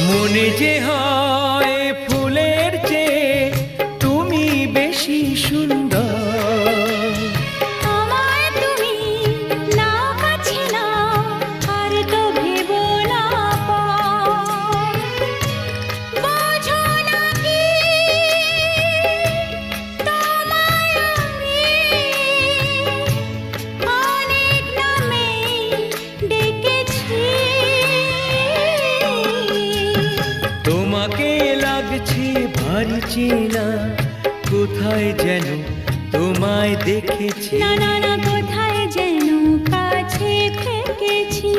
মনে যে হয় ফুলের চেয়ে তুমি বেশি সুন্দর। আমায় তুমি নাও কাছে নাও, আর তো ভেবো না পর। বোঝো না কি তোমায় আমি অনেক নামে ডেকেছি। তোমাকে লাগছে ভারী চেনা, কোথায় যেন তোমায় দেখেছি। না না না, কোথায় যেন কাছে থেকেছি।